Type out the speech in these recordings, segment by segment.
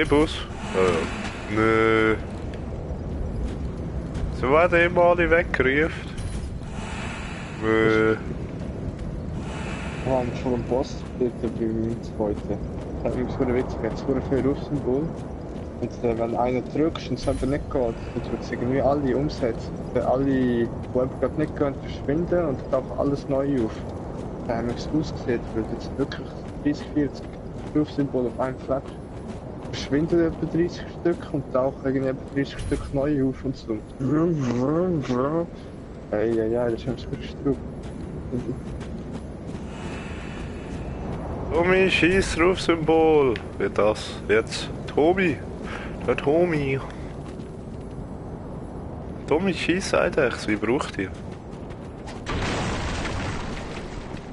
Bus? Nö. So werden immer alle weggerufen. Nö. Wir haben schon einen Boss dort beim zweiten. Das hat mir so witzig, es wurde viel Rufsymbol. Und wenn einer drückst und es einfach nicht geht, dann tut es irgendwie alle umsetzen. Alle, die eben gerade nicht gehen, verschwinden und dann taucht alles neu auf. Da haben wir es ausgesehen, weil jetzt wirklich 30, 40 Rufsymbole auf einem Flat verschwinden etwa 30 Stück und tauchen irgendwie etwa 30 Stück neu auf und so. Ja, das ist ein Strub. Tommy, schieß Rufsymbol. Wie das? Jetzt? Tommy. Der Tommy. Tommy, schieß eigentlich. Wie braucht ihr?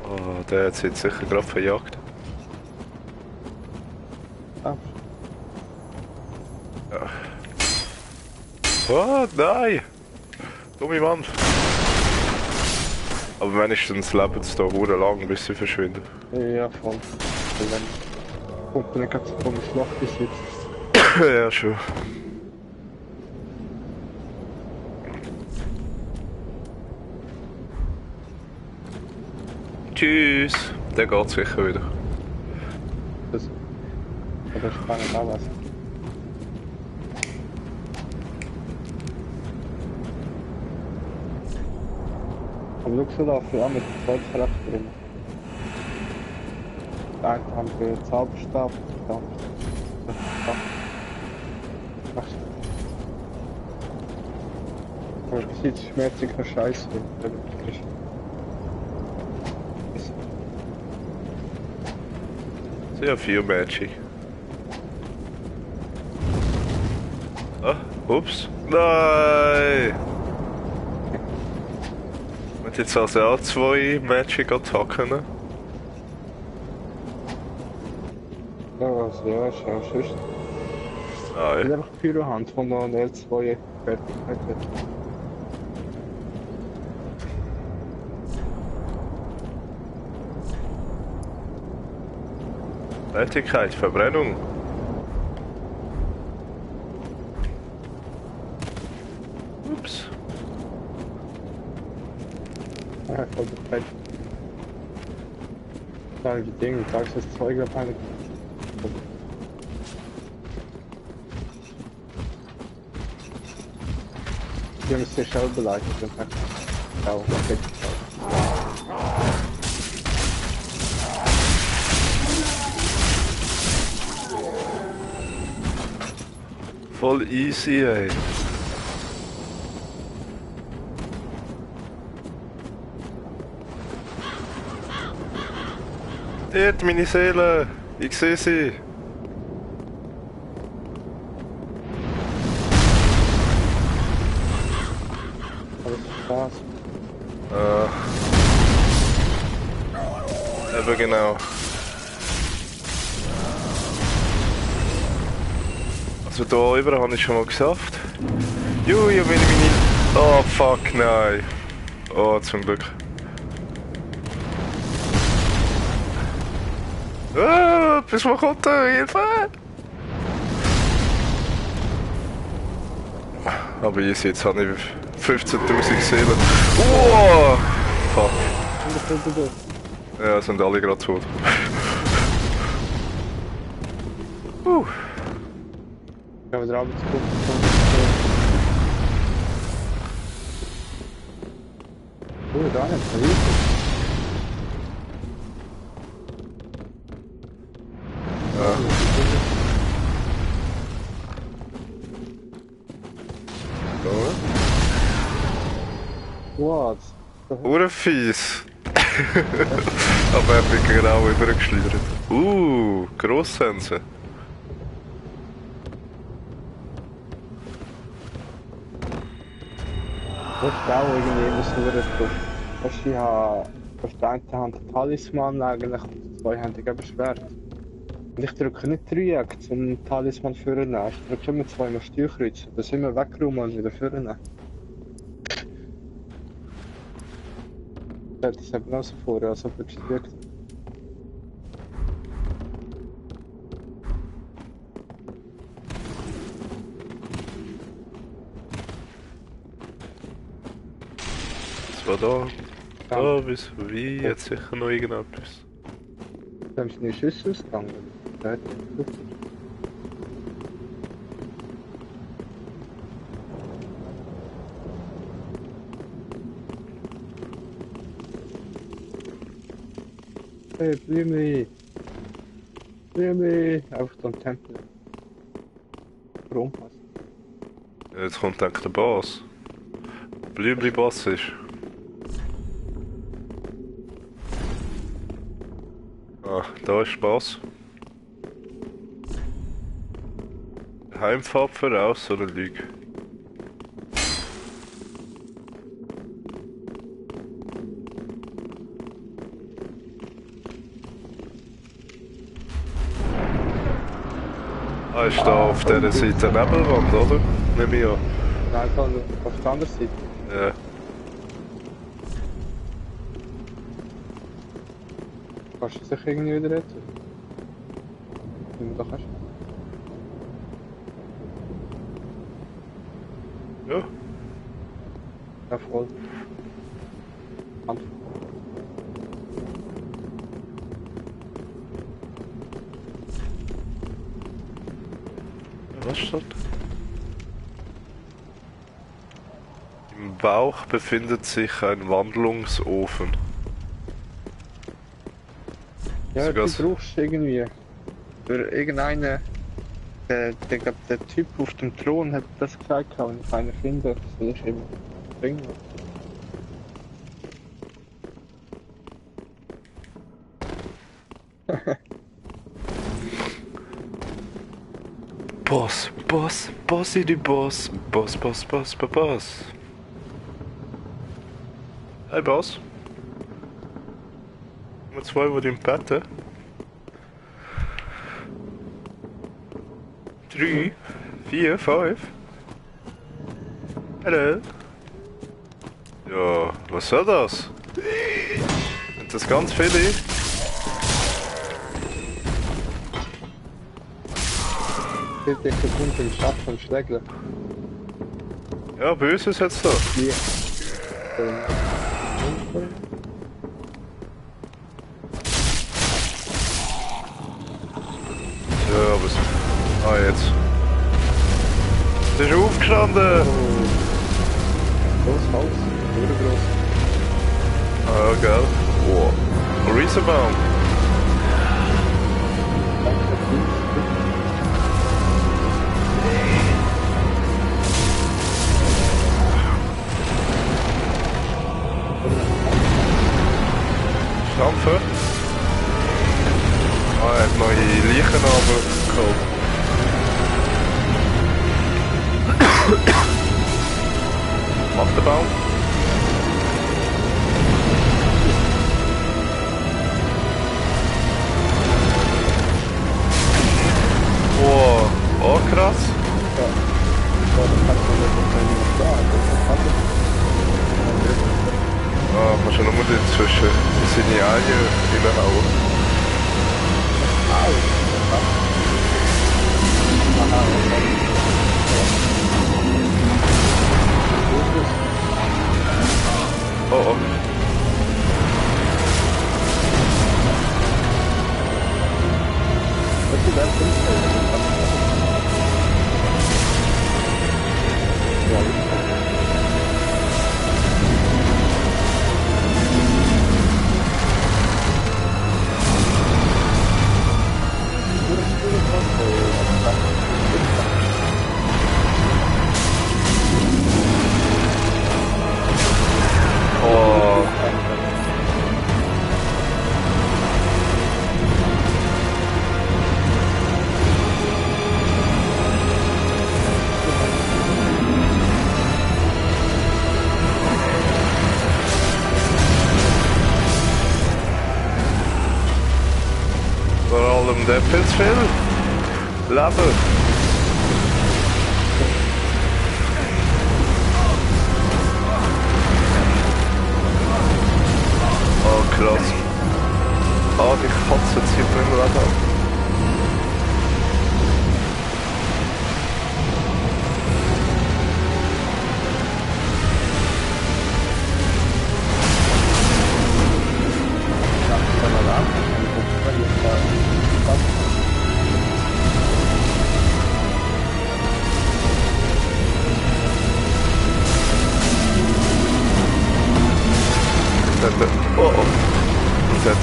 Oh, der hat jetzt sicher gerade verjagt. Ah. Ja. Oh, nein! Tommy, Mann! Aber wenigstens leben sie da sehr lang, bis sie verschwinden. Ja, voll. Wenn kommt dann gerade so eine Schlacht ist jetzt. Ja, schon. Tschüss! Der geht sicher wieder. Das ist spannend auch was. Aber schau, so laufen auch mit dem zweiten Charakter drin. Der eine haben wir Zauberstab, der andere Ach. Aber bis jetzt schmerzt noch scheiße. Sehr viel Magic. Ah, ups. Nein! Und jetzt also auch zwei Magic-Attacken. Ja, also ja, ist ja sonst. Nein. Das ist einfach die Pyrohand, die noch eine L2 Fertigkeit hat. Fertigkeit, Verbrennung. Ups. Ja, voll perfekt. Da die Dinge, da ist das Zeug auf eine. Die haben es sehr schnell beleidigt. Ja, okay. Voll easy, ey. Dort, meine Seele. Ich sehe sie. Aber Spaß. Eben genau. Also da über habe ich schon mal geschafft. Juhu, ich bin meine... Oh fuck, nein. Oh, zum Glück. Ah, bis man kommt da, Hilfe! Aber easy, jetzt habe ich 15.000 Seelen. Oh! Fuck. Ja, sind alle gerade tot. Ja, wir haben jetzt gucken. Da nicht, da ist What? Urfies! Aber er hat mich genau übergeschleudert. Grossense. Das ist auch irgendwie was nur das. Ich habe auf der einen Hand einen Talisman eigentlich und auf der zwei Hand ein Schwert. Und ich drücke nicht Dreieck zum Talisman vornehmen. Ich drücke immer zweimal Steuerkreuz. Das immer wegräumen und wieder vornehmen. Das ist eben auch so vor, also wirkt. war da? Ja. Da, bis wie? Jetzt sicher noch irgendetwas. Da haben sie nicht Schüsse ausgegangen. Da hat er Hey, Blümli! Blümli! Einfach so ein Tempel. Rumpassen. Jetzt kommt dann der Boss. Blümli Boss ist. Ah, da ist Boss. Heimfahrt voraus, so eine Lüge. Ah, ist da auf dieser Seite Nebelwand, oder? Nehme ich an. Nein, da auf der anderen Seite. Ja. Kannst du dich irgendwie wieder retten? Wenn du da kannst. Ja. Ja, voll. Hand. Was steht? Im Bauch befindet sich ein Wandlungsofen. Ja, Sogar die brauchst du irgendwie. Für irgendeinen. Der Typ auf dem Thron hat das gesagt, wenn ich einen finde, soll ich ihm bringen. Boss, Boss, Bossi die Boss, Boss, Boss, Boss, Boss, Boss. Hey Boss. Nummer 2 die im Bett. 3, 4, 5. Hallo. Ja, was soll das? Sind das ganz viele? Bitte gefunden im Schacht von Schlägler. Ja, böse ist jetzt da. Hier. Ja, aber es... Ah, jetzt. Es ist aufgestanden! Groß Haus. Groß. Ah, gell. Wow. Riesenbaum. Stampfen. Ah, er hat neue Leichen runtergeholt. Macht der Baum. Wow, oh krass. Ja. Ja, das kann man nicht da. Das kann man. Ah, kannst du nur dazwischen in seine Eier reinhauen. Oh oh. Das ist ein Oh. Vor allem der viel zu viel Leben. Oh krass. Ah, die Katze zieht mir im Leben ab.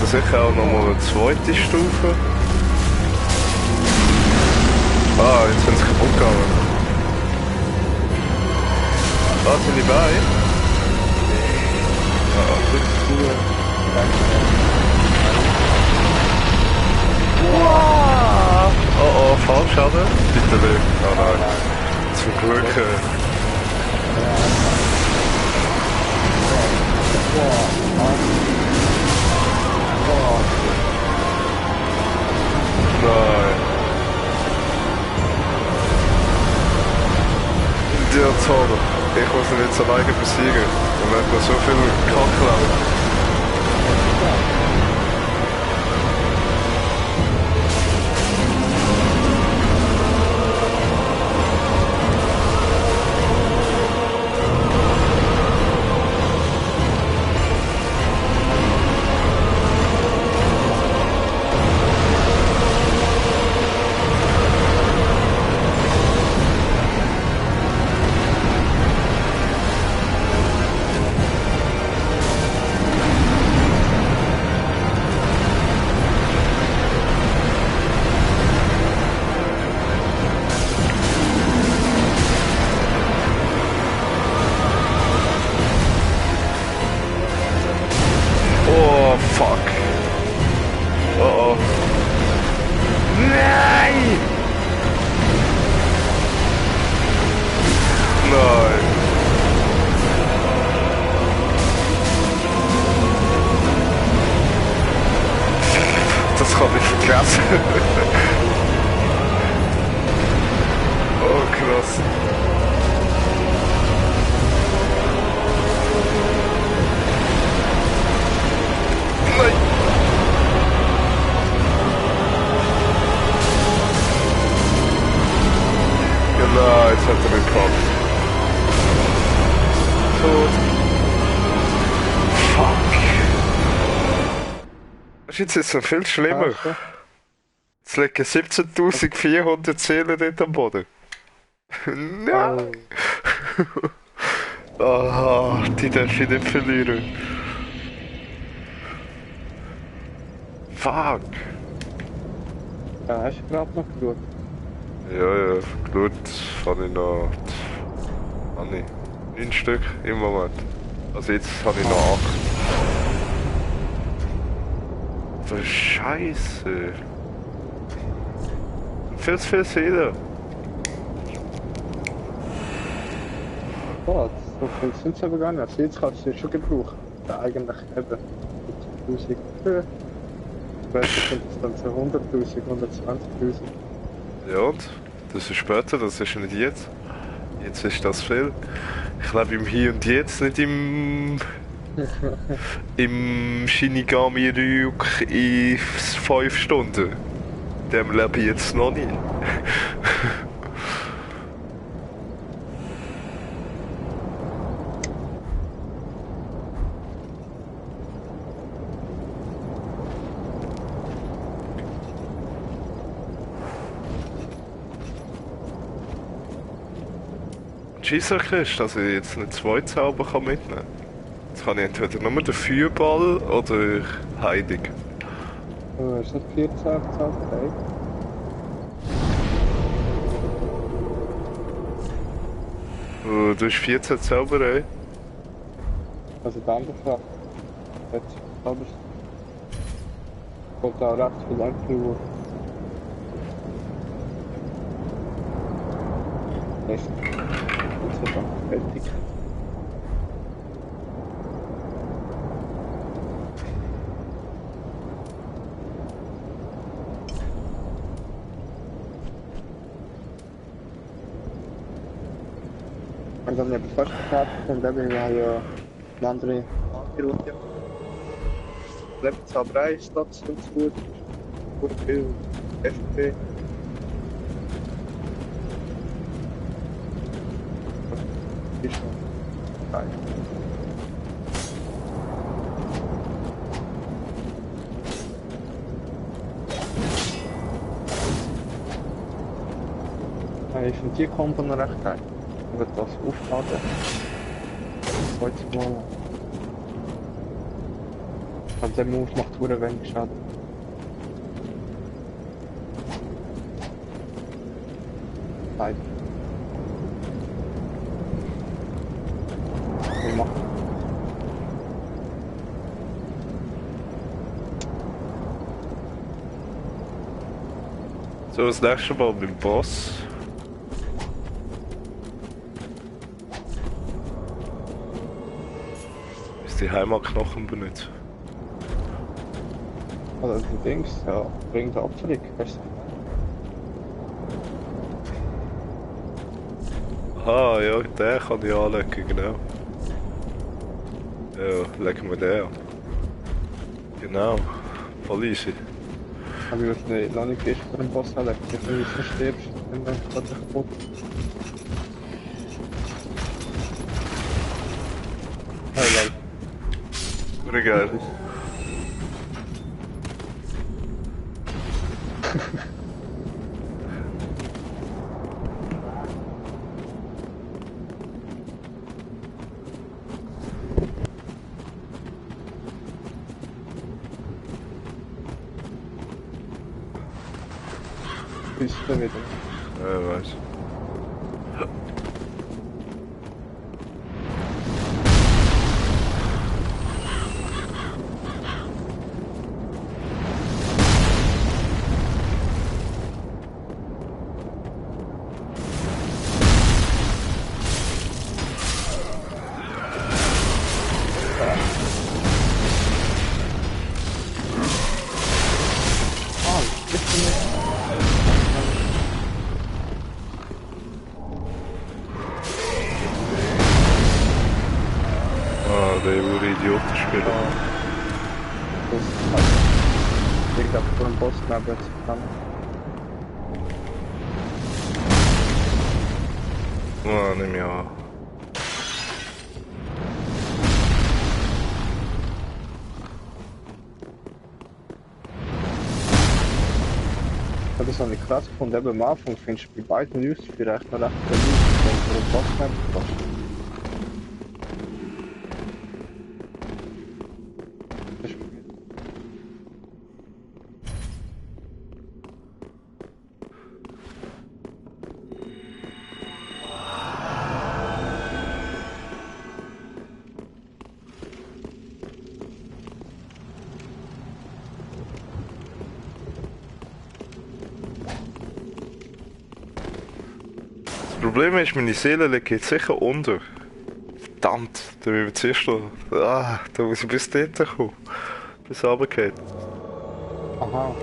da sicher auch nochmal eine zweite Stufe. Ah, jetzt sind sie kaputt gegangen. Ah, sind die bei? Wow. Oh oh, Fallschaden? Bitte nicht. Oh nein. Zum Glück. Nein. Der Zorn. Ich muss ihn jetzt alleine besiegen. Und dann hat man so viel Kacke. Oh, fuck. Oh, oh. Nein! Nein. Das kann ich vergessen. Oh, krass. Nein. Genau, jetzt hat er mich gehabt. Tot. Fuck. Jetzt ist es noch viel schlimmer. Jetzt liegen 17.400 Seelen dort am Boden. Nein. Ah, die darf ich nicht verlieren. Fuck. Ja, hast du gerade noch geschaut? Ja, geschaut habe ich noch... Habe ich 9 Stück im Moment. Also jetzt habe ich noch 8. So Scheiße. Viel zu viel Seelen. Oh, so viel sind es aber gar nicht. Also jetzt kannst du es schon gebrauchen. Ja, eigentlich eben 1000 Höhe. Später sind es dann so 100.000, 120.000. Ja und? Das ist später, das ist nicht jetzt. Jetzt ist das viel. Ich lebe im Hier und Jetzt, nicht im Shinigami Ryuk in 5 Stunden. Dem lebe ich jetzt noch nicht. Die Scheisssache ist, dass ich jetzt nicht 2 Zauber mitnehmen kann. Jetzt kann ich entweder nur den Feuerball oder Heilig. Ist das 14 Zauberei? Du hast 14 Zauberei. Also die andere Frage. Jetzt, aber es kommt auch recht viel Angriff. Jetzt ist dann fertig. Und dann habe ich fast gefragt, und dann wir haben ja eine andere angeschaut. Lebenszauberei, Stats und so gut. Gut viel FP. Ist schon geil. Ich finde die Kombo noch recht geil. Ich würde das aufladen. Heute mal. Also der Move macht hure wenig Schaden. Nein. Wir machen. So, das nächste Mal beim Boss. Ist die Heimatknochen benutzt. Also die Dings, ja, wegen der Opferung, weißt du? Aha, ja, den kann ich anlegen, genau. Ja, legen wir den an. Genau, voll easy. Aber ich weiß nicht, noch nicht gehst du den Boss anlegen, wenn du verstirbst, dann geht dich kaputt. Hey, lol. Sehr geil. Bist du wieder? Ja, weiß. Ah, bist du nicht? Ah, der wurde Idiotenspieler. Das ist halt. Ich glaube, vor dem Boss knapp jetzt kann. Ah, nimm ja an. Das habe ich krass gefunden. Eben am Anfang findest du bei beiden News für recht noch recht viel News, wenn du den Boss knapp hast. Das Problem ist, meine Seele liegt jetzt sicher unter. Verdammt, da müssen wir zuerst noch... Ah, da muss ich bis dort kommen. Bis runtergeht. Aha.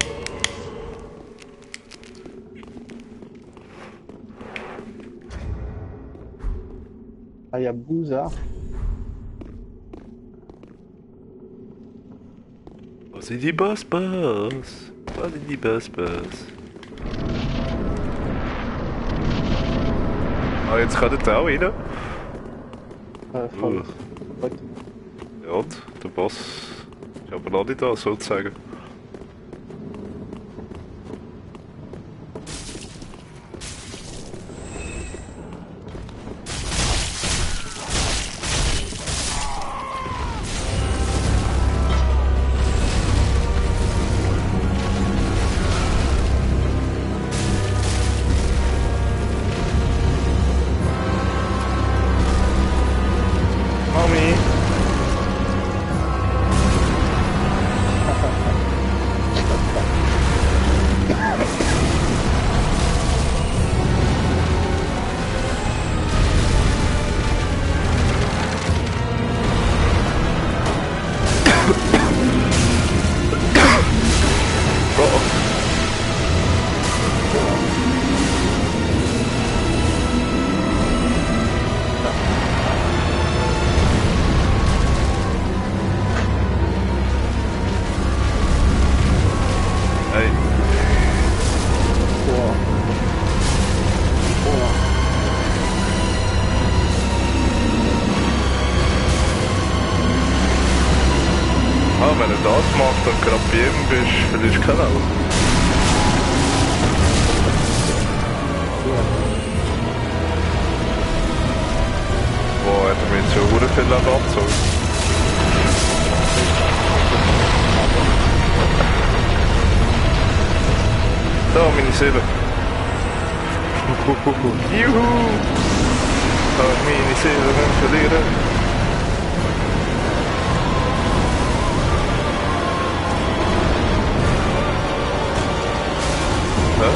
Hayabusa. Was sind die Boss? Was sind die Boss? Ah, jetzt kommt er auch rein. Voll. Ja, und der Boss ist aber noch nicht da, sozusagen. Mami! Hey, Boah. Boah. ah, wenn er das macht und gerade bei ihm bist, verlierst du keine Augen. Boah, hat er mir jetzt so viel abgezogen. Da, meine Seele. Juhu! Kann ich meine Seele nicht verlieren. Hä?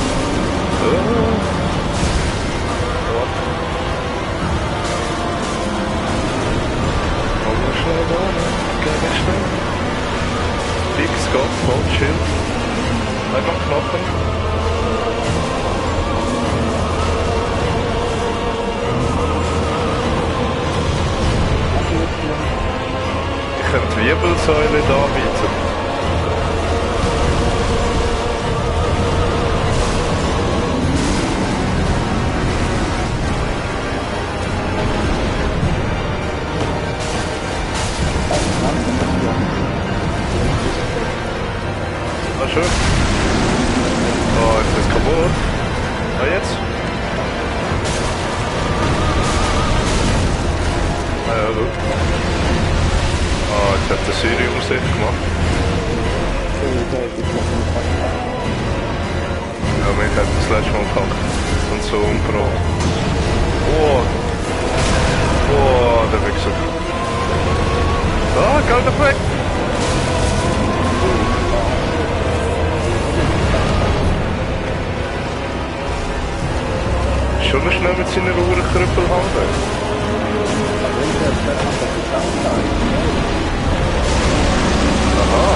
Komm mal schnell da, geh schnell. Fix, geht, voll chill. Einmal knappen. Ich könnte die Wirbelsäule da bieten. Ah, schön. Oh, jetzt ist es kaputt. Ah, jetzt? Ah, ja, gut. Ah, jetzt hat der Siri Umsicht gemacht. Ja, wir haben das letzte Mal gepackt. Und so umgebracht. Oh! Oh, der Wichser. Ah, geh doch weg! Schon schnell mit seiner Uhrenkrüppel halten. Aha.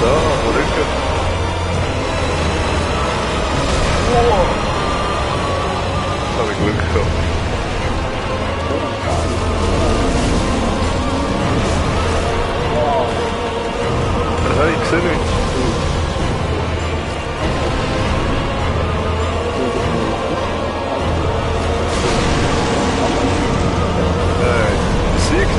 So, Rücken. Wow. Jetzt habe ich Glück gehabt. Hey, ich sehe nichts. Besiegt.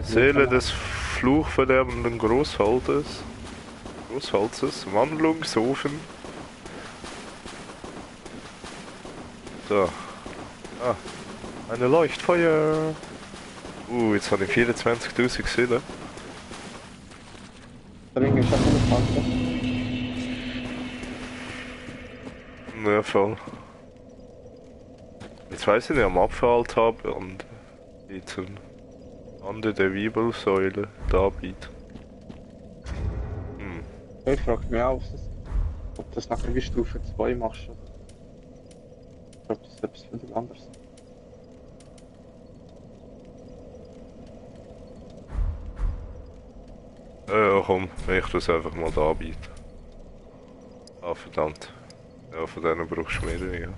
Seele des fluchverderbenden Großholzes. Wandlungsofen. So. Ah, eine Leuchtfeuer. Jetzt habe ich 24.000 Seelen. Ja, voll. Jetzt weiss ich nicht, am Abfall habe und jetzt an der Wirbelsäule da bieten. Ich frage mich auch, ob das nachher wie Stufe 2 machst. Oder ob das etwas völlig anderes ist. Ja, komm, ich das einfach mal da bieten. Ah, verdammt. Ja, von denen brauchst du mehrere, ja.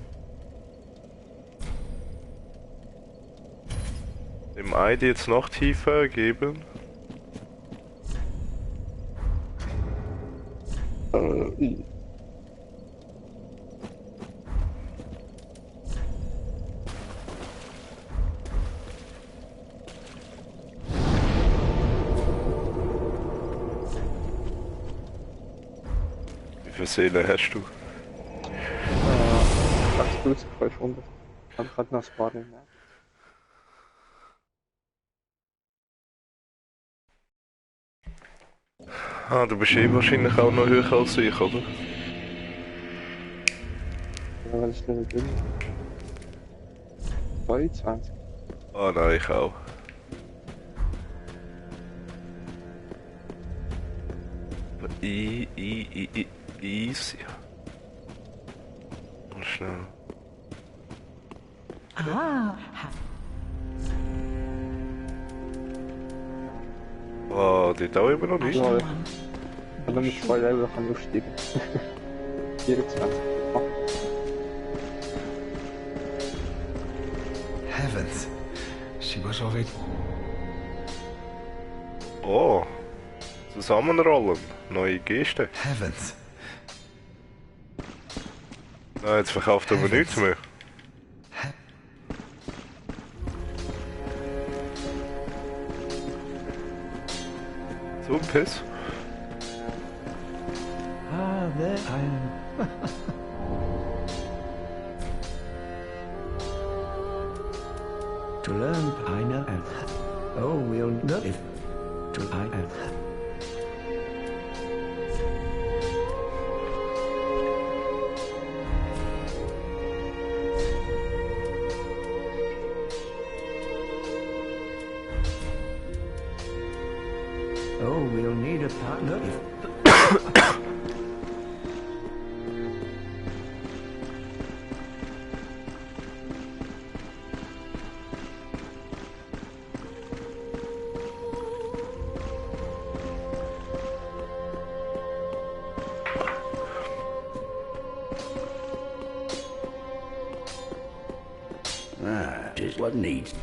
Dem ID jetzt noch tiefer geben. Wie viele Seelen hast du? 8500. Ich habe gerade noch ein paar mehr. Ah, du bist eh wahrscheinlich auch noch höher als ich, oder? Ja, weil ich Level bin. 22. Ah nein, ich auch. Easy. Und schnell. Ah, die da immer noch nicht. Ja, ich habe noch mit 2 Level kann ich aufsteigen. 24. Heavens, she was already. Oh, zusammenrollen. Neue Geste. Heavens. Ah, jetzt verkauft aber nichts mehr. So ein Piss. Ah, there I am. To learn I know and oh we'll know if to I am. Oh, we'll need a partner if is what needs.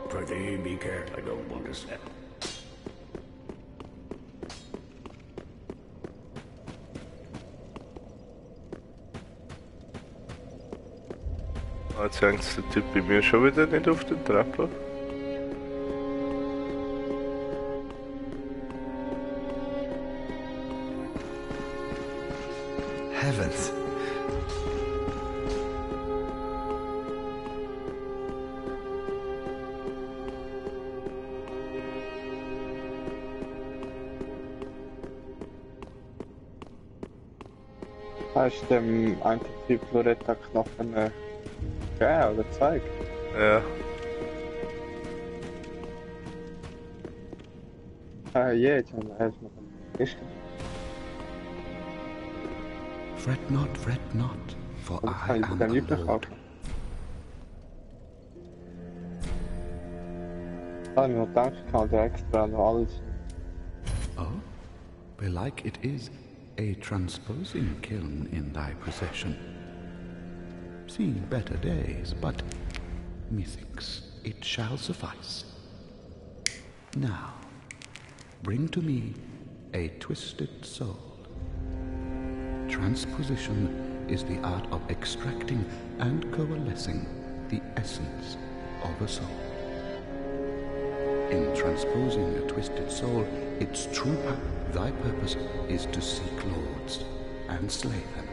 Pretty be careful, I don't want to step. Jetzt hängt der Typ bei mir schon wieder nicht auf der Treppe. Heavens. Hast du dem einen Typ Loretta-Knopf gegeben oder gezeigt? Ja. Ja, jetzt haben wir erstmal ist Fret not, for das I kann ich am dann the nicht Lord. verkaufen. Da habe ich noch gedacht, ich kann dir extra noch alles. Oh, belike it is a transposing kiln in thy possession. Seen better days, but methinks it shall suffice. Now, bring to me a twisted soul. Transposition is the art of extracting and coalescing the essence of a soul. In transposing a twisted soul, its true thy purpose is to seek lords and slay them.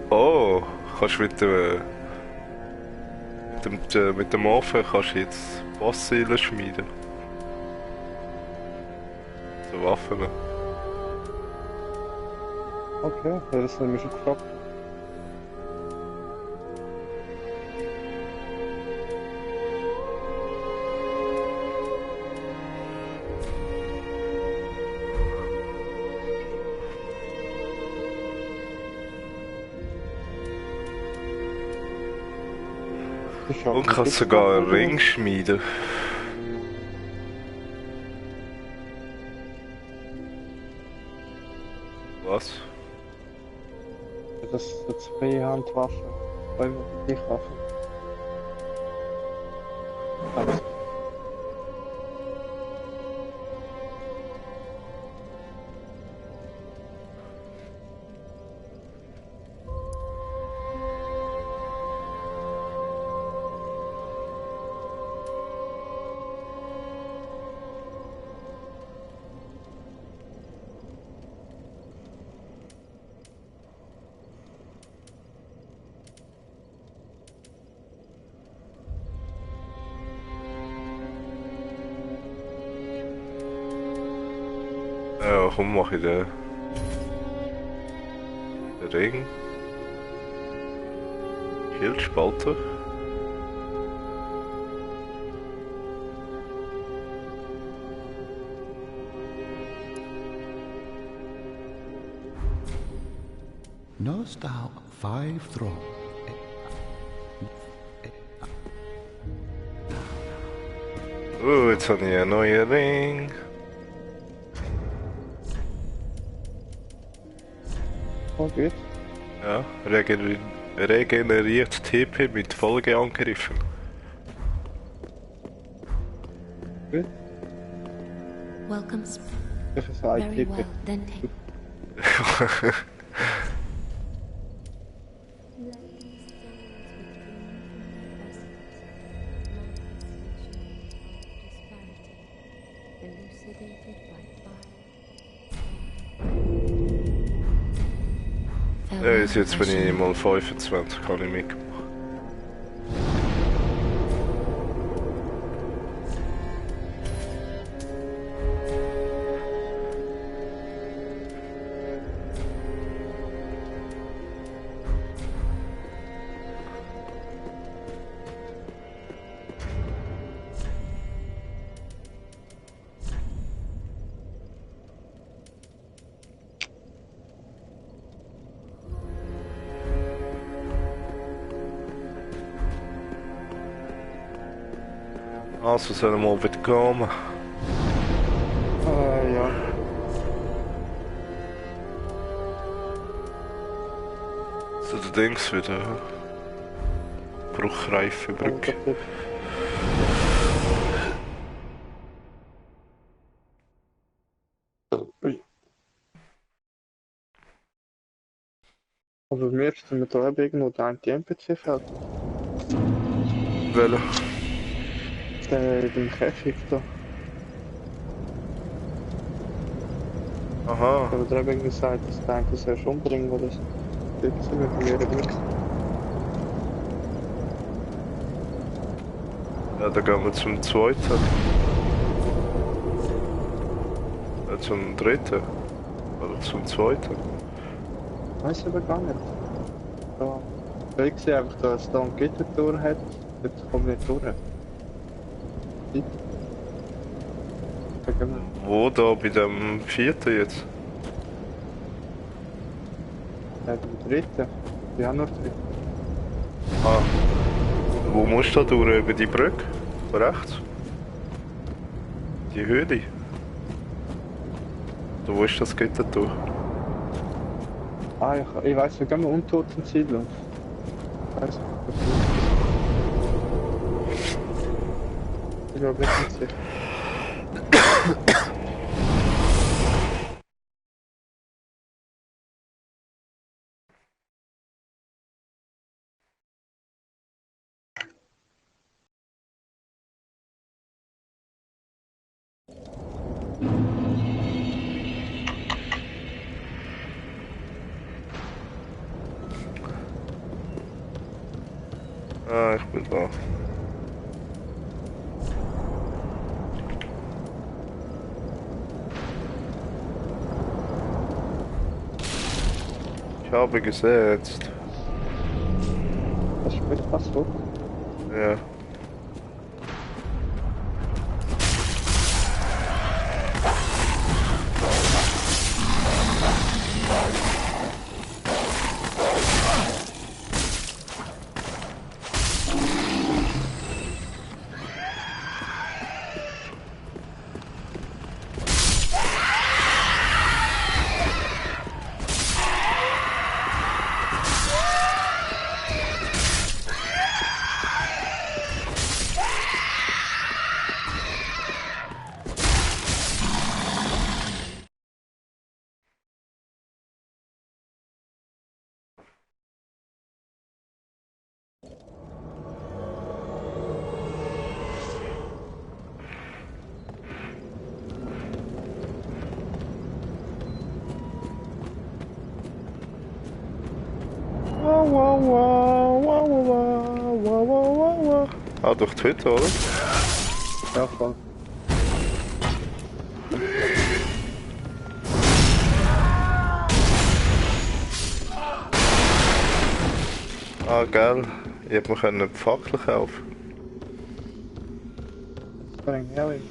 Oh, kannst mit dem Ofen kannst du jetzt Bossseelen schmieden. So Waffen. Okay, ja, das habe ich mich schon gefragt. Und kannst sogar einen Ring schmieden. Was? Das ist Zweihandwaffe. Zweihandwaffe. Also, Ja, komm, mach ich den Ring. Schildspalter. Knowest thou 5 thrones? Jetzt habe ich einen neuen Ring. oh, gut. Ja, regeneriert TP mit Folgeangriffen. Gut. Welcome, Spring. Das ist ein Very Tipp. well, then take. Ja, jetzt bin ich mal 25, kann ich mitmachen. Also sollen wir mal wieder kommen. Ja. Zu den Dings wieder. Bruchreife Brücke. Ui. Aber mir ist mit der irgendwo der NPC-Feld. Welcher? Der in dem Käfig da. Aha. Aber der hat irgendwie gesagt, dass der eigentlich sollst umbringen oder so. Dort sind wir probieren nichts. Ja, dann gehen wir zum zweiten. Zum dritten. Oder zum zweiten. Weiß aber gar nicht. Ja. Ich sehe einfach, dass da ein Gittertor hat. Dort kommt nicht durch. Dort. Da gehen wir. Wo da bei dem vierten jetzt? Ja, beim dritten. Ja, noch dritten. Ah. Wo musst du da durch? Über die Brücke? Rechts? Die Höhle? Da wo ist das Gitter durch? Ah, ich weiß, wir gehen mal untoten Siedlung. Ich weiß nicht. Ich glaube nicht sicher. Ah, ich bin da. Ich habe gesetzt. Das spielt fast so. Ja. Ah, durch die Hütte, oder? Ja, voll. Ah, geil. Ich hätte mir eine Fackel kaufen. Das bringt ja nicht.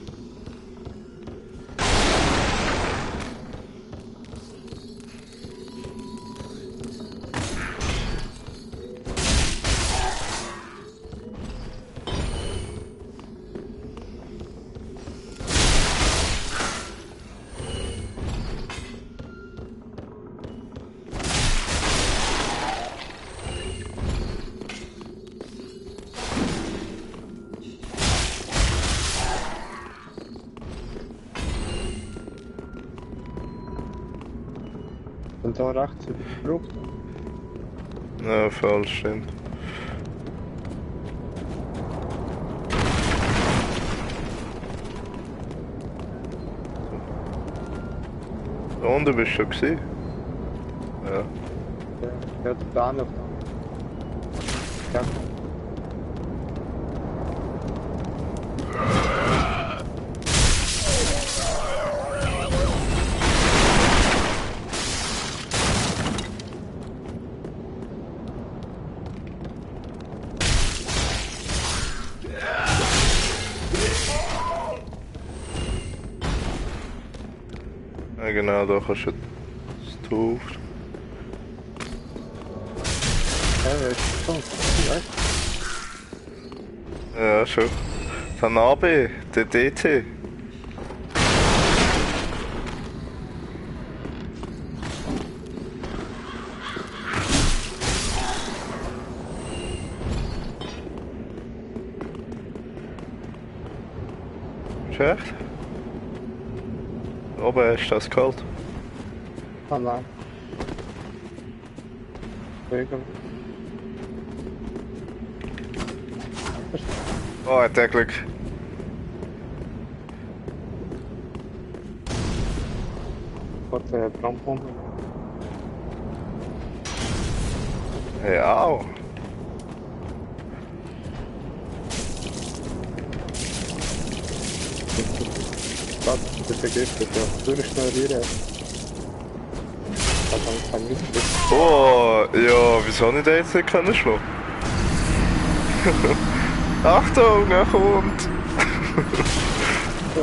Und da rechts über die Brücke. Ja, falsch, stimmt. Da unten bist du schon gewesen? Ja. Ja, da noch. Ja. Ja, genau, da kannst du das Tor. Ja, das ist schon. Weißt Ja, schon. Tanabe, der DT. Ist echt? Oben ist das kalt. du? Ah, nein. Wegen. Oh, hat der Glück. Gott, der Brandbombe. Hey, au. Was? Das vergiftet, ja. Durchschneiden. Also, ich kann nicht. Oh, ja, wieso nicht jetzt nicht können schlagen? Achtung, er kommt! Ja.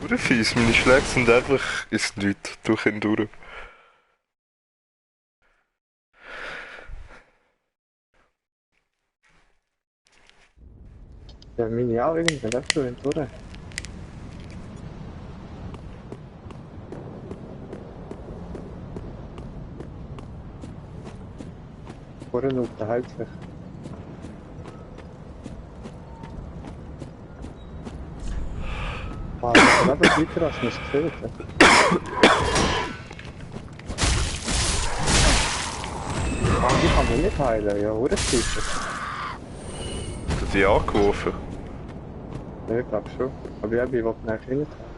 Oder fies, meine Schläge sind einfach ins Nichts durch ihn durch. Ja, meine auch irgendwie, das ist so, oder? Vorhin unterhält sich. Ah, das ist etwas weiter, als man es gesehen hat. Ah, die kann man nicht heilen, ja, oder? Hat die angeworfen? Ja, ich glaube schon. Aber ja, ich will nachher nicht heilen.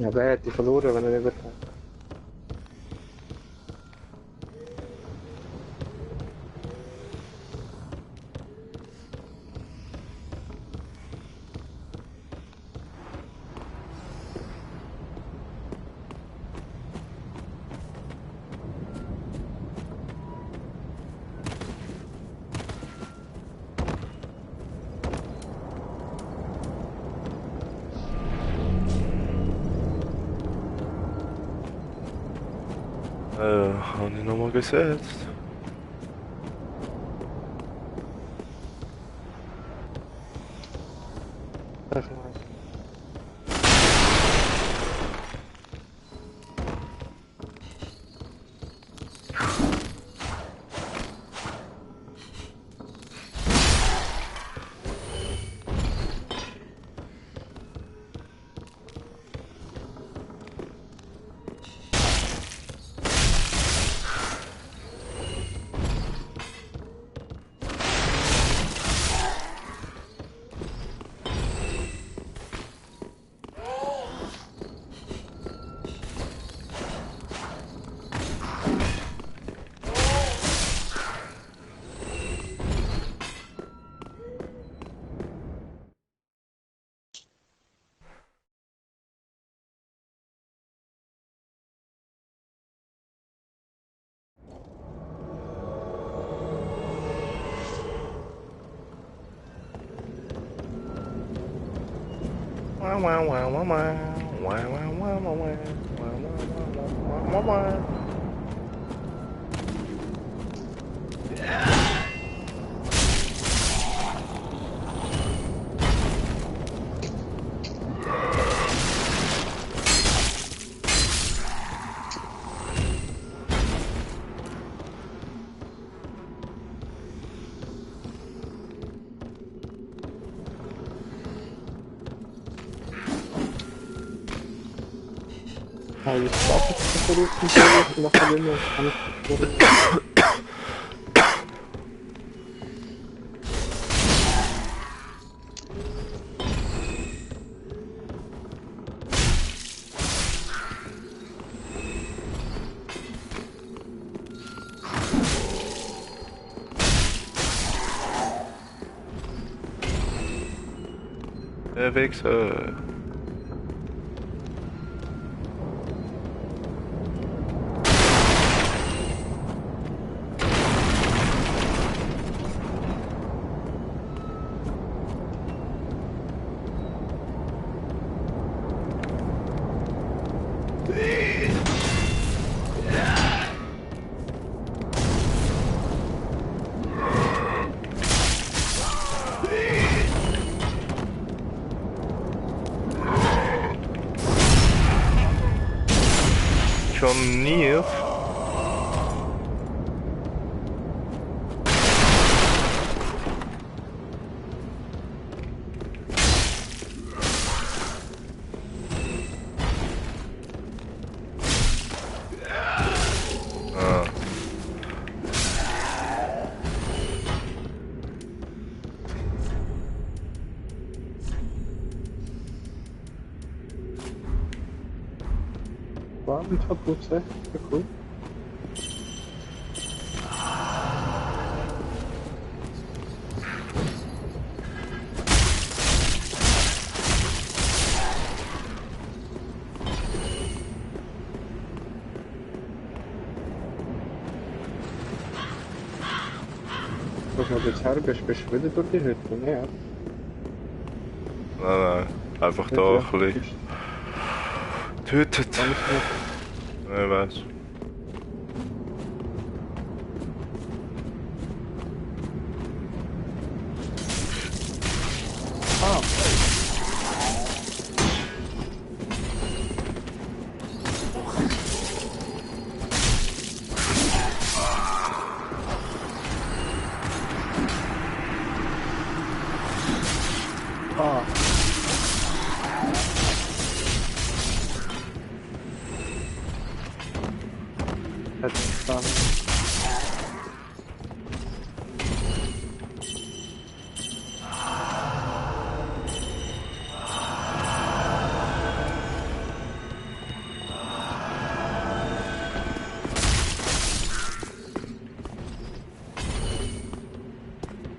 Ja, der hätte verloren, wenn er nicht wird. Habe ich nochmal gesetzt. Das ist nice. Habe ich das verrufen und nachher immer kann ich verrufen. Der Wichser. John Neef. Ah. War ein Verputze, ja cool. Was man jetzt her bist du wieder durch die Hütte, ne? Nein, einfach da ein bisschen tötet. Ich weiß. Ah. Ah. Dann.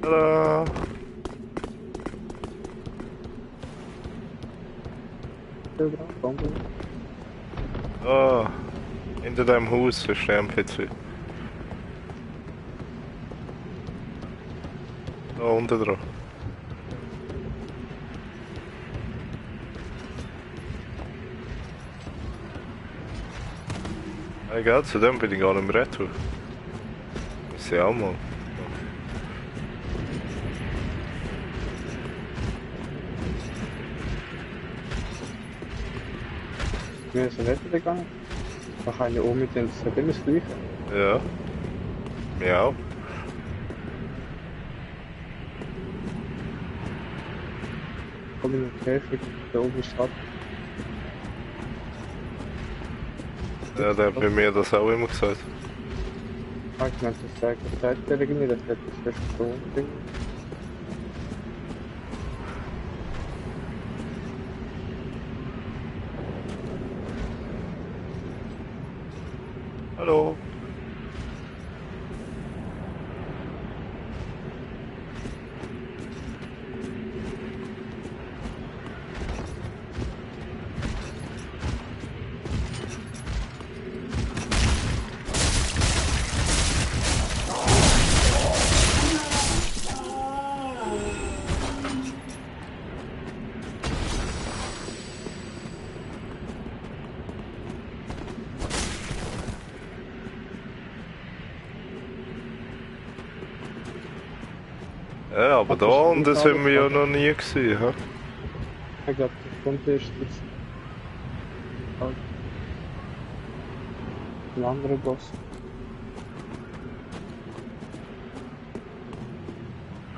Hallo. Oh, hinter deinem Haus ist der NPC. Da unten dran. Egal, zu dem bin ich gar nicht mehr retour. Ich sehe auch mal. Wir sind nicht gegangen. Mach eine oben mit den Sabines gleich. Ja. Ja. Komm in den Käfig, da oben ist ab. Ja, der hat bei mir das auch immer gesagt. Ah, ich meinte, das sagt der irgendwie, das wird das so Ding. Hallo. Ja, aber da unten sind wir ja noch nie gewesen, hä? Ich glaube, das kommt erst jetzt. Ein anderer Boss.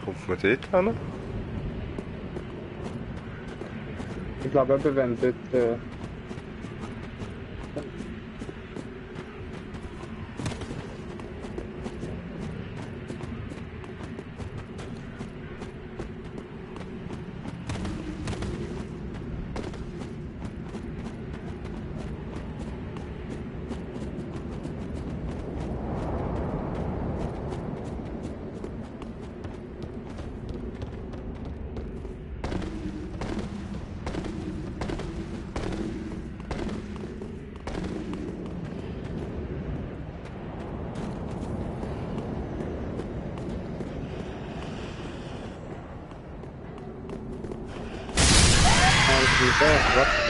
Kommt man dort hin? Ich glaube eben, wenn dort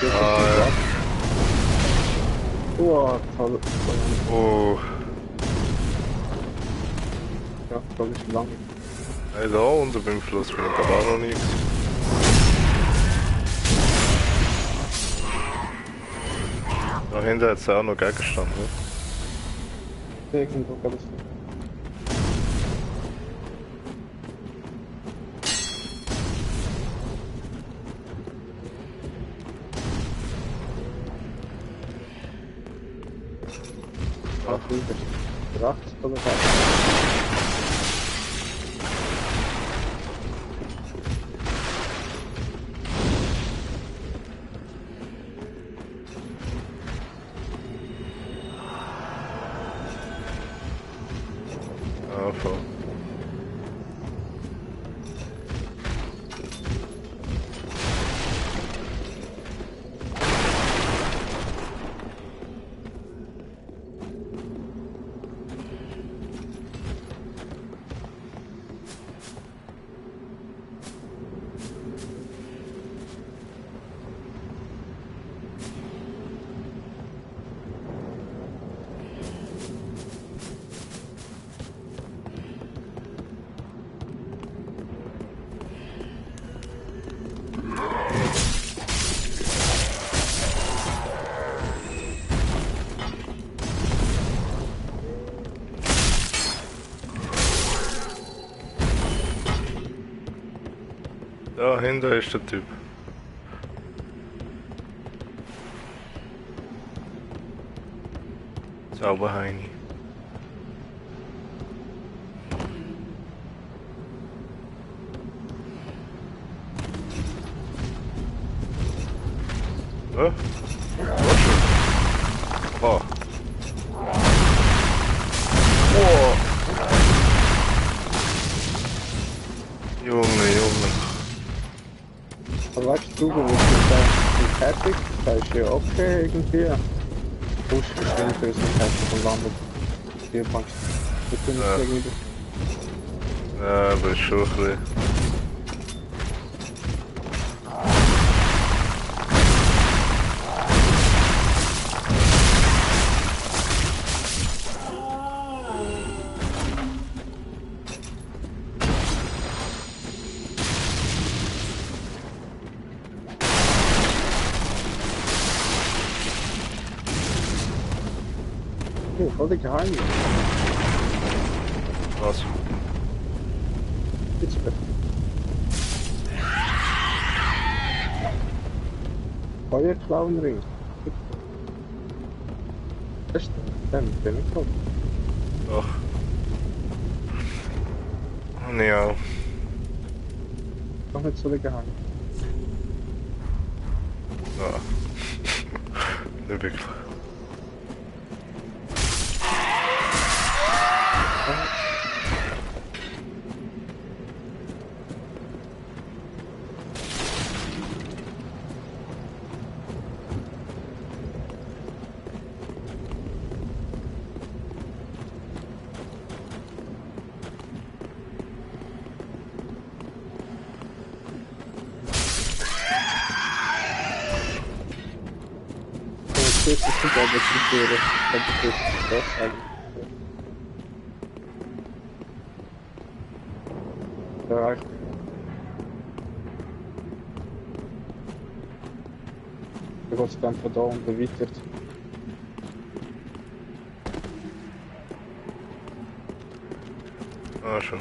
Ah, Oh, toll. oh. Ja, das ist lang. Hey, da unten beim Fluss bin ich gerade auch noch nicht. Da hinten hat es auch noch Gegenstand, ne? Irgendwo gab es. Ach, wieder. Rechts oder was? Ah, voll. Da hinten ist der Typ. Zauberheini. Oh. Oh. Oh. Junge, Junge. Aber weißt du, wo wir sind fertig? Das ist ja okay irgendwie. Push bestimmt für uns fertig und landet. Hier kannst du nicht Ja. irgendwie. Ja, aber ist schon ein bisschen. Oh, voll der Geheimnis. Was? Jetzt bitte. Feuerklauenring. Das ist der, den ich komme. Doch. Ja. Noch nicht so der Geheimnis. Ja. Nicht wirklich. Das ist super, das ist hier das eigentlich. Da reicht. Da geht es dann von da und erweitert. Ah, schon.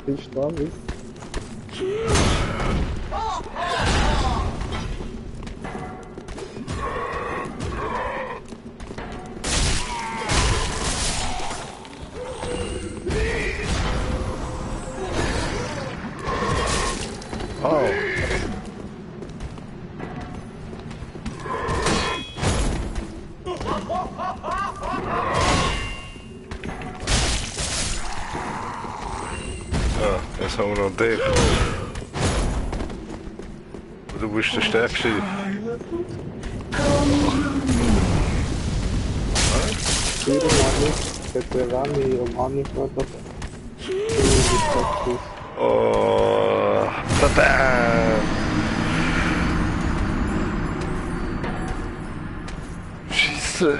Ist da, wie? Oh. sagen wir noch dich. Du bist der Stärkste. Führer mal nicht, der Rami um angefordert. Oh, verdammt! Scheissdreck.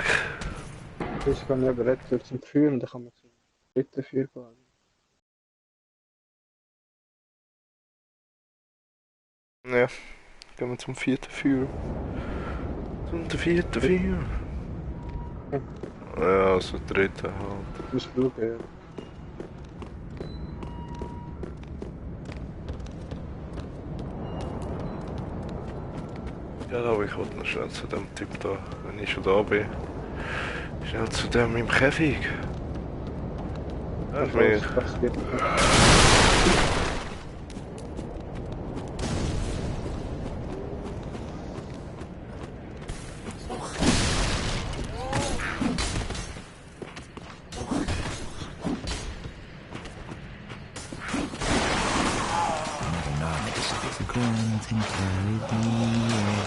Ich kann ja bereit zum Führen, da kann man zum dritten Führer fahren. Ja, gehen wir zum vierten Führer. Zum vierten Führer. Ja, also dritten halt. Du musst schauen, ja. Ja, aber ich wollte noch schnell zu dem Typ da, wenn ich schon da bin. Schnell zu dem im Käfig. Das ist mir. Was passiert?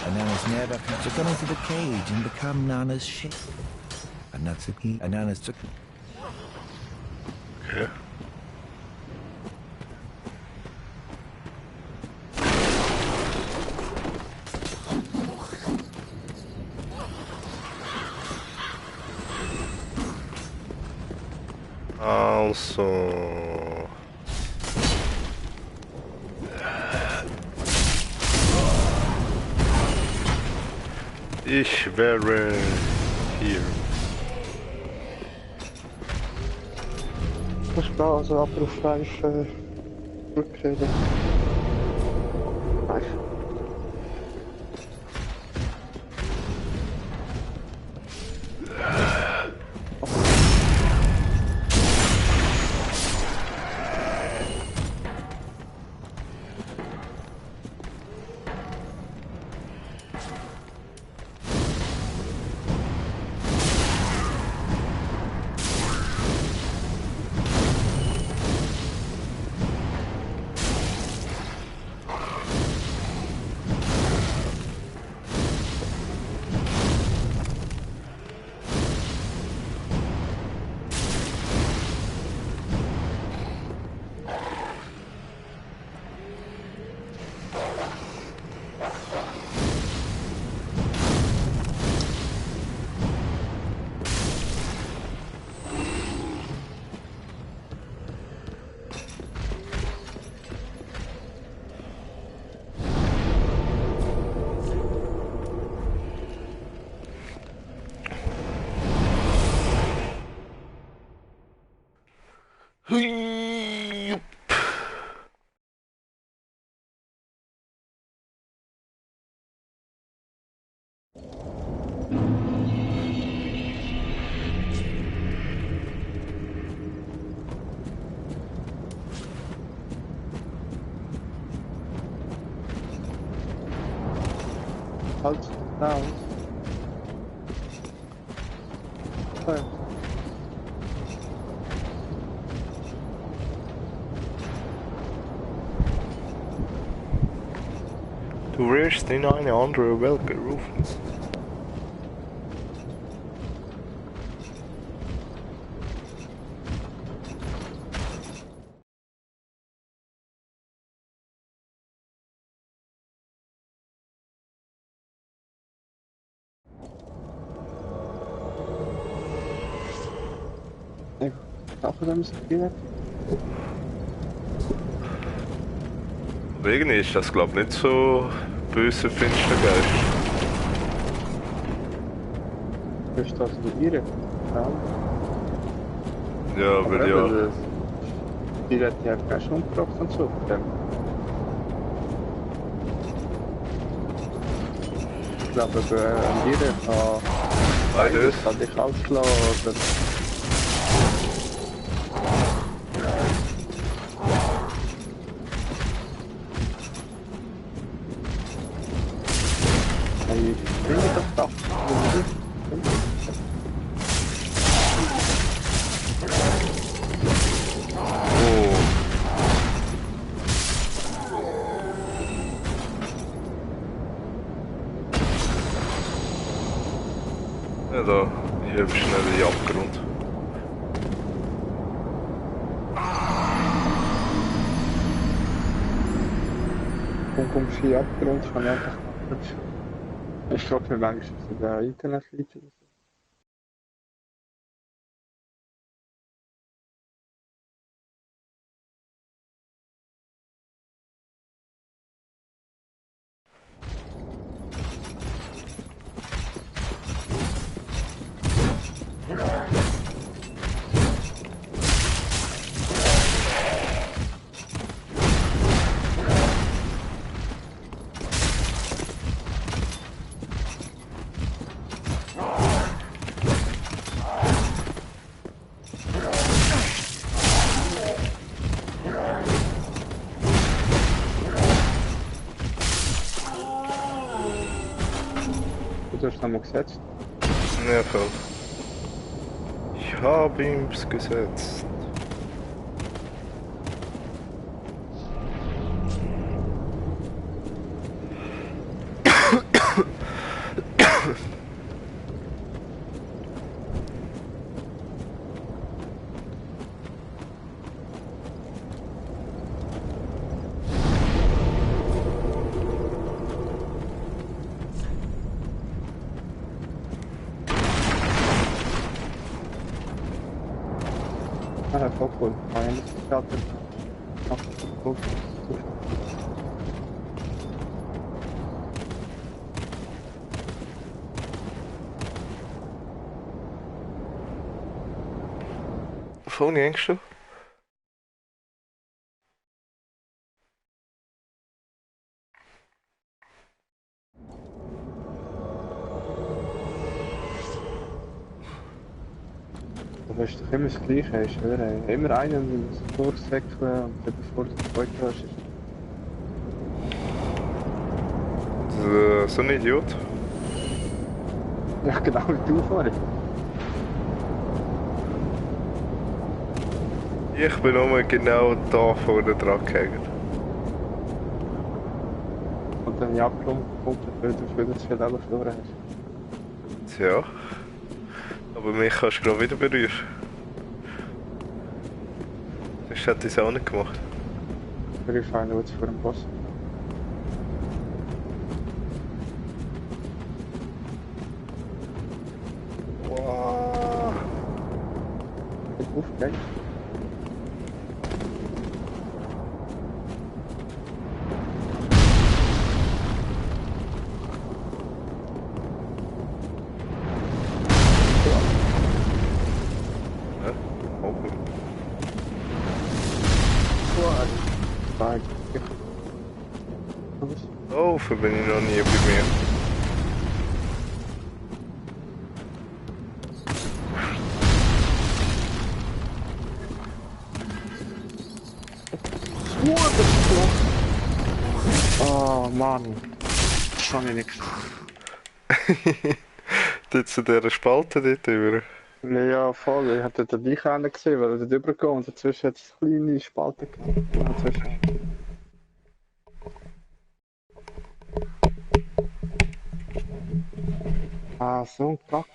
Anana's never to go into the cage and become Nana's ship. And that's the key. Anana's took. Okay. Also. Ich wäre hier. Das ist klar, also Abruf 5 zurückreden. Nein. Hui. Halt, down. Fire. Du wirst in eine andere Welt gerufen. Auch da müssen wir Wegen ist das glaub nicht so böse Finstergeist. ist das die ihre. Ja, weil ja. Die hat ja keine schon gebracht und so. Ich glaube, ihre Beides. kann dich auslassen. Ich bringe das doch. Oh. Ja, da. Ich helfe schnell in den Abgrund. Komm, Ski Abgrund, kann ich einfach kurz. Ich frage mich manchmal, ob der Internet liegt oder so. Du hast nochmal gesetzt. Ja, voll. Ich habe ihm's gesetzt. Ah, voll cool. Eigentlich gerade noch gut. Voll hängst du? Aber es ist doch immer das Gleiche, ist, oder? Immer einen durchsäckeln und dann bevor du den zweiten hast, ist So ein Idiot. ja genau wie du vorhin. Ich bin nur genau da vorne dran gehängt. Und dann ja abgeklungen, weil du wieder zu viel Leben verloren hast. Tja. Aber mich kannst du gerade wieder berühren. Das hätte ich auch nicht gemacht. Wir fahren jetzt vor dem Boss. Wow. Auf, gell? Ja? Okay. Nein. Oh, für bin ich noch nie bei mir. Oh Mann. Schon ich nichts. Dort zu dieser Spalte dort über. Ja, voll. Ich hatte den gleichen einen gesehen, weil er dort rübergeht und dazwischen hat es kleine Spalten gehabt. Ah, so ein Kack.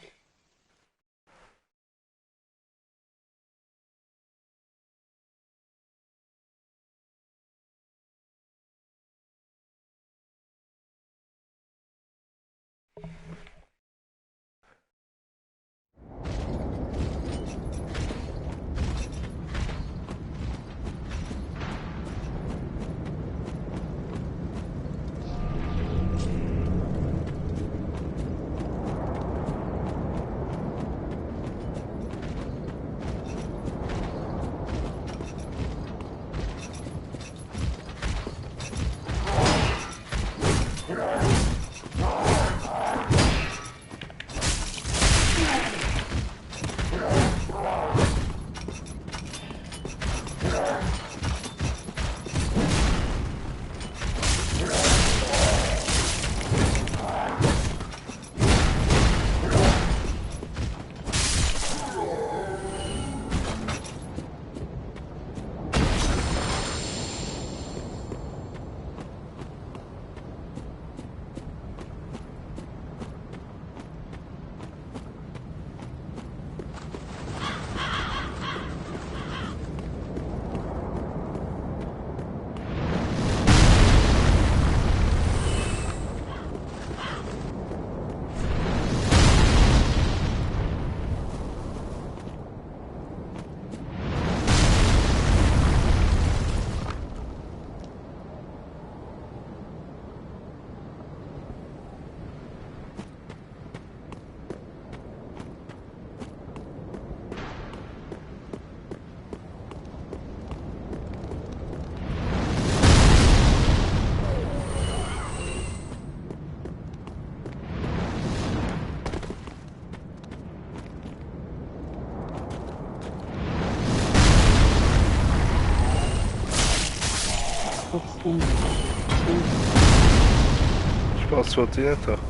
Spaß wollte ich nicht haben.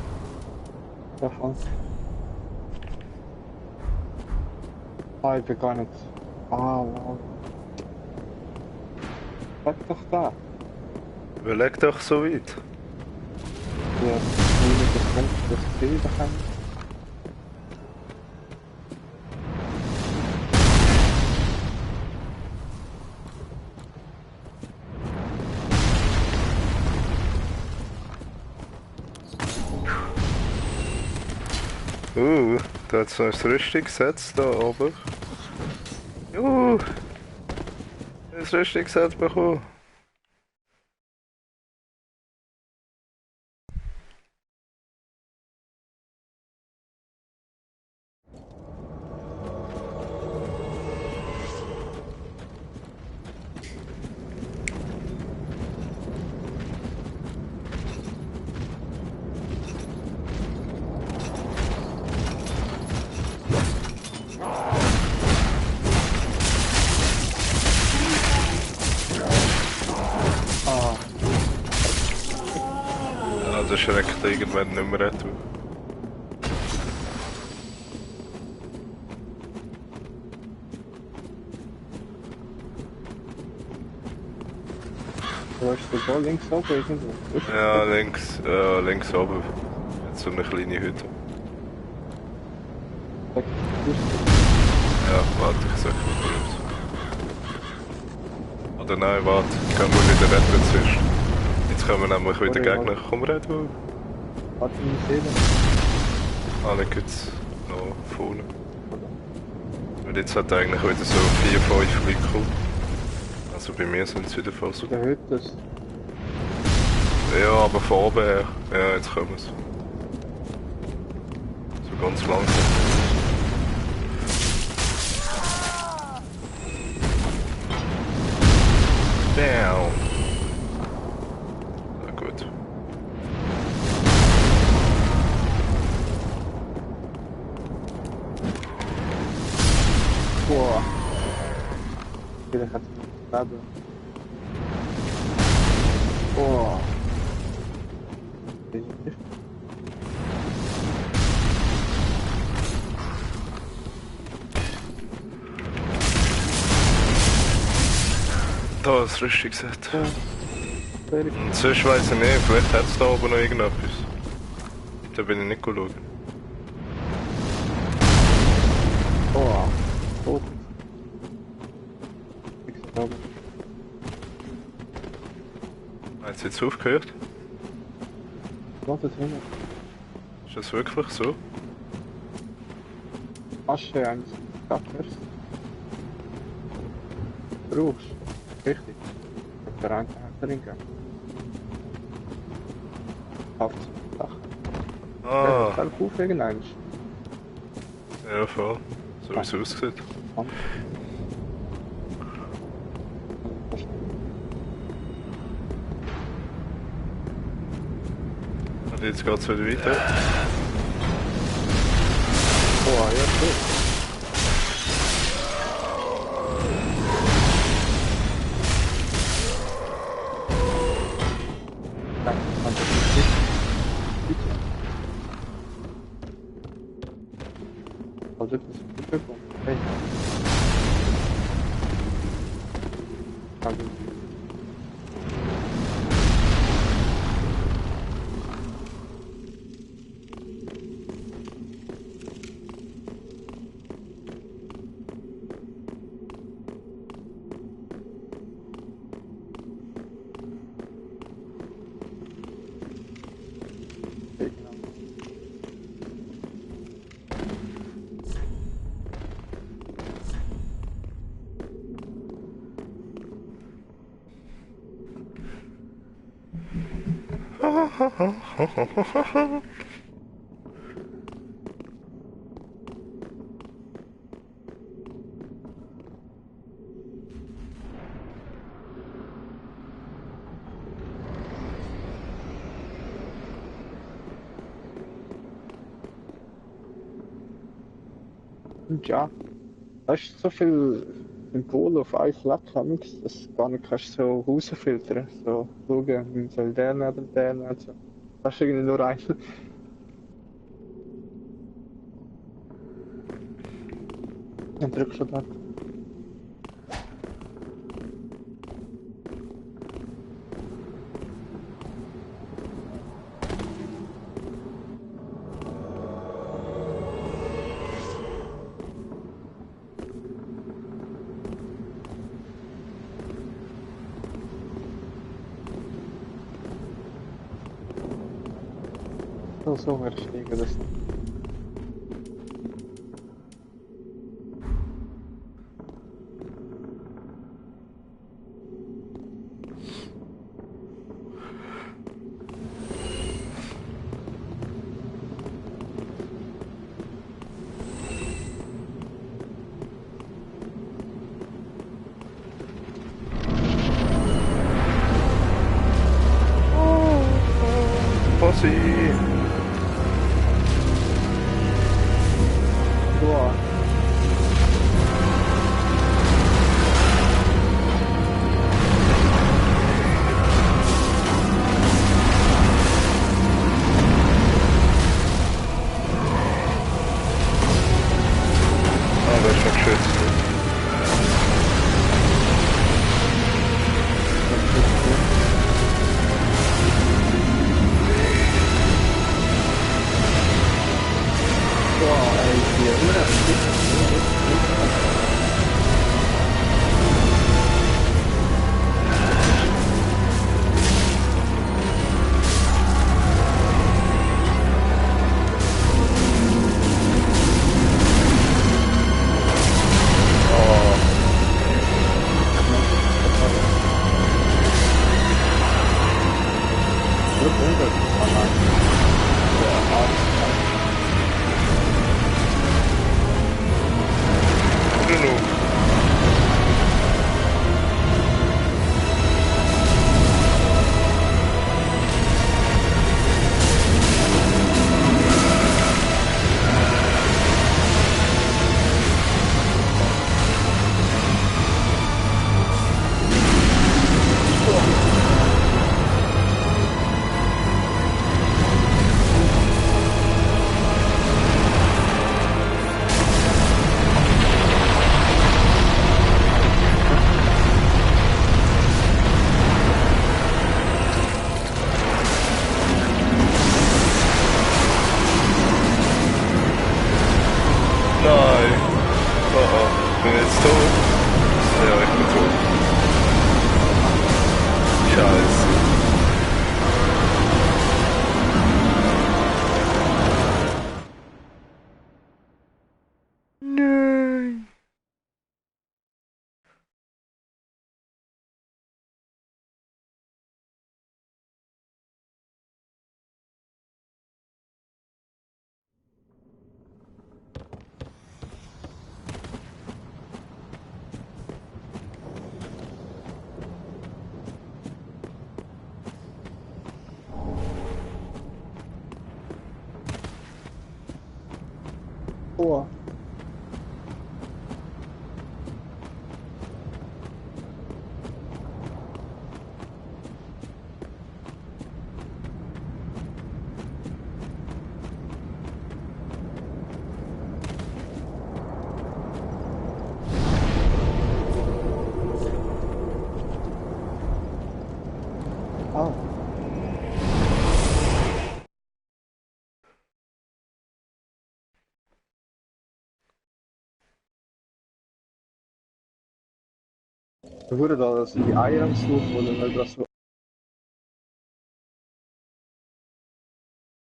Davon. Ah, ich bin gar nicht. Ah, wow. Sag doch da. Überleg doch so weit. Ja, wie das Mensch das Ziel bekommen. Da hat es noch ein Rüstungsset da oben. Ein Rüstungsset bekommen. Ah, Ja, das schreckt irgendwann nicht mehr retour. wo ist der da links oben irgendwo? Ja, links oben. Jetzt so eine kleine Hütte. Ja, warte, ich sag mal kurz. Oder nein, warte, ich kann mal wieder retten zwischen. Jetzt kommen nämlich wieder Sorry, Gegner. Komm, Reto. Warte, ich sehe das. Ah, dann geht's noch vorne. Und jetzt hat eigentlich wieder so 4, 5 Leute gekommen. Also bei mir sind es wieder fast. Der Hütte ist. Ja, aber von oben her. Ja, jetzt kommen sie. So ganz langsam. Down. Na gut. Boah. Vielleicht hat es Leben. Boah. Da ist richtig gesagt. Ja. Und sonst weiss ich nicht, vielleicht hat es da oben noch irgendetwas. Da bin ich nicht geschaut. Boah. Tot. Ich glaube. Hat es jetzt aufgehört? Warte, hin. Ist das wirklich so? Asche eins. Kappers. Brauchst. Richtig. Der eine hat drin gehabt. Haft. Dach. Ah, Das ist auf irgendeins. ja voll. So wie es aussieht. Und jetzt geht's wieder weiter. Boah, ja, gut. Danke, man das nicht. Bitte. Also, das ist gut bekommen. Hey. Also, und ja, da ist so viel Symbol auf einen Fleck haben, dass du gar nicht kannst so rausfiltern. So schauen, soll der nehmen oder der nehmen. So. Das ist irgendwie nur einen. Dann drückst du da. So übersteigen das. Posse! Boah. Ah, der ist schon geschützt. Boah, ey, hier. Genug. Nein. Oh oh. Bin jetzt tot? Ja, ich bin tot. Scheiße. Nein. Boah. Ah. Wurde da also die Eier am Suchen oder weil das so